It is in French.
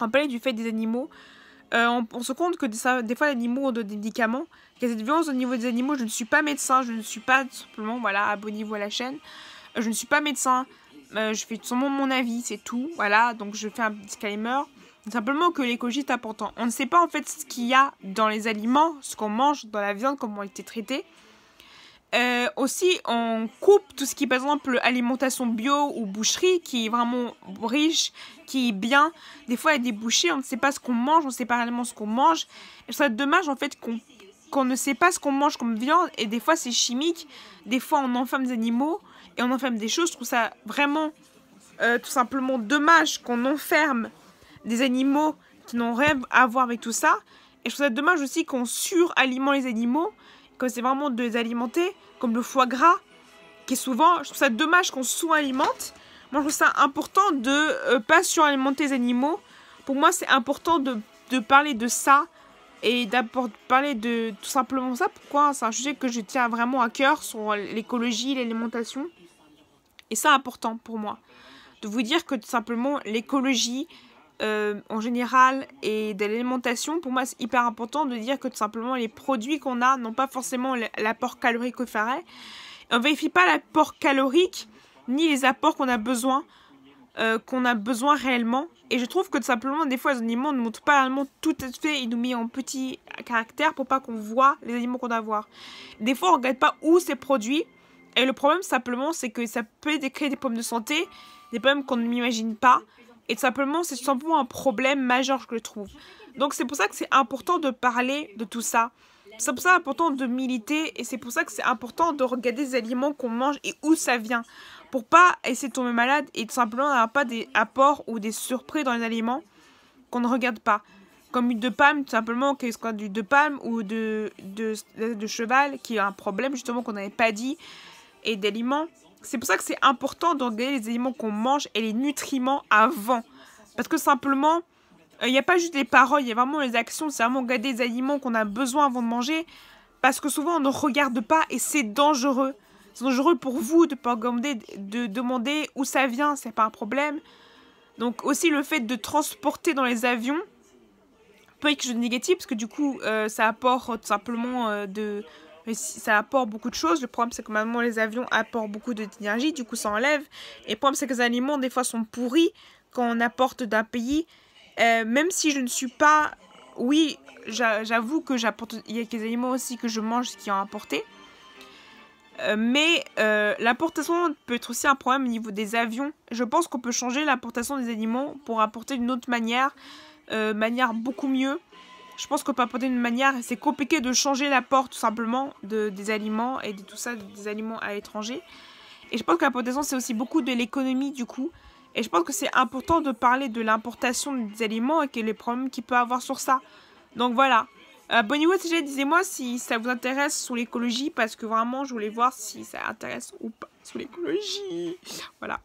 On parlait du fait des animaux. On se compte que des fois les animaux ont des médicaments. Il y a cette violence au niveau des animaux. Je ne suis pas médecin, je ne suis pas tout simplement, voilà, abonnez-vous à la chaîne. Je ne suis pas médecin, je fais tout simplement mon avis, c'est tout. Voilà, donc je fais un disclaimer. Simplement que l'écologie est important. On ne sait pas en fait ce qu'il y a dans les aliments, ce qu'on mange, dans la viande, comment elle a été traitée. Aussi, on coupe tout ce qui est par exemple alimentation bio ou boucherie qui est vraiment riche, qui est bien. Des fois, il y a des bouchers, on ne sait pas ce qu'on mange, on ne sait pas réellement ce qu'on mange. Et je trouve ça dommage en fait qu'on ne sait pas ce qu'on mange comme viande et des fois c'est chimique. Des fois, on enferme des animaux et on enferme des choses. Je trouve ça vraiment tout simplement dommage qu'on enferme des animaux qui n'ont rien à voir avec tout ça. Et je trouve ça dommage aussi qu'on suralimente les animaux, quand c'est vraiment de les alimenter, comme le foie gras, qui est souvent, je trouve ça dommage qu'on sous-alimente. Moi, je trouve ça important de pas suralimenter les animaux. Pour moi, c'est important de parler de ça et parler de tout simplement ça. Pourquoi? C'est un sujet que je tiens vraiment à cœur sur l'écologie, l'alimentation. Et c'est important pour moi. De vous dire que tout simplement, l'écologie, en général, et de l'alimentation, pour moi, c'est hyper important de dire que tout simplement, les produits qu'on a n'ont pas forcément l'apport calorique qu'il faudrait. On ne vérifie pas l'apport calorique, ni les apports qu'on a besoin réellement. Et je trouve que tout simplement, des fois, les aliments ne montrent pas réellement tout à fait, ils nous mettent en petit caractère pour pas qu'on voit les aliments qu'on doit voir. Des fois, on ne regarde pas où c'est produit. Et le problème, simplement, c'est que ça peut créer des problèmes de santé, des problèmes qu'on ne m'imagine pas. Et tout simplement, c'est tout simplement un problème majeur que je trouve. Donc c'est pour ça que c'est important de parler de tout ça. C'est pour ça que c'est important de militer. Et c'est pour ça que c'est important de regarder les aliments qu'on mange et où ça vient. Pour pas essayer de tomber malade et tout simplement n'avoir pas des apports ou des surprises dans les aliments qu'on ne regarde pas. Comme l'huile de palme, tout simplement, qu'est-ce qu'on a d'huile de palme ou de cheval, qui a un problème justement qu'on n'avait pas dit, et d'aliments. C'est pour ça que c'est important de regarder les aliments qu'on mange et les nutriments avant. Parce que simplement, il n'y a pas juste les paroles, il y a vraiment les actions. C'est vraiment regarder les aliments qu'on a besoin avant de manger. Parce que souvent, on ne regarde pas et c'est dangereux. C'est dangereux pour vous de pas demander où ça vient, c'est pas un problème. Donc aussi le fait de transporter dans les avions peut être quelque chose de négatif parce que du coup, ça apporte tout simplement ça apporte beaucoup de choses. Le problème, c'est que maintenant, les avions apportent beaucoup d'énergie. Du coup, ça enlève. Et le problème, c'est que les aliments, des fois, sont pourris quand on apporte d'un pays. Même si je ne suis pas... Oui, j'avoue que j'apporte... Il y a des aliments aussi que je mange qui ont apporté. Mais l'importation peut être aussi un problème au niveau des avions. Je pense qu'on peut changer l'importation des aliments pour apporter d'une autre manière. Manière beaucoup mieux. Je pense qu'on peut apporter une manière, c'est compliqué de changer l'apport tout simplement des aliments et de tout ça, des aliments à l'étranger. Et je pense que l'importation c'est aussi beaucoup de l'économie du coup. Et je pense que c'est important de parler de l'importation des aliments et que les problèmes qu'il peut avoir sur ça. Donc voilà. Abonnez-vous à cette chaîne, disez-moi si ça vous intéresse sur l'écologie parce que vraiment je voulais voir si ça intéresse ou pas sur l'écologie. Voilà.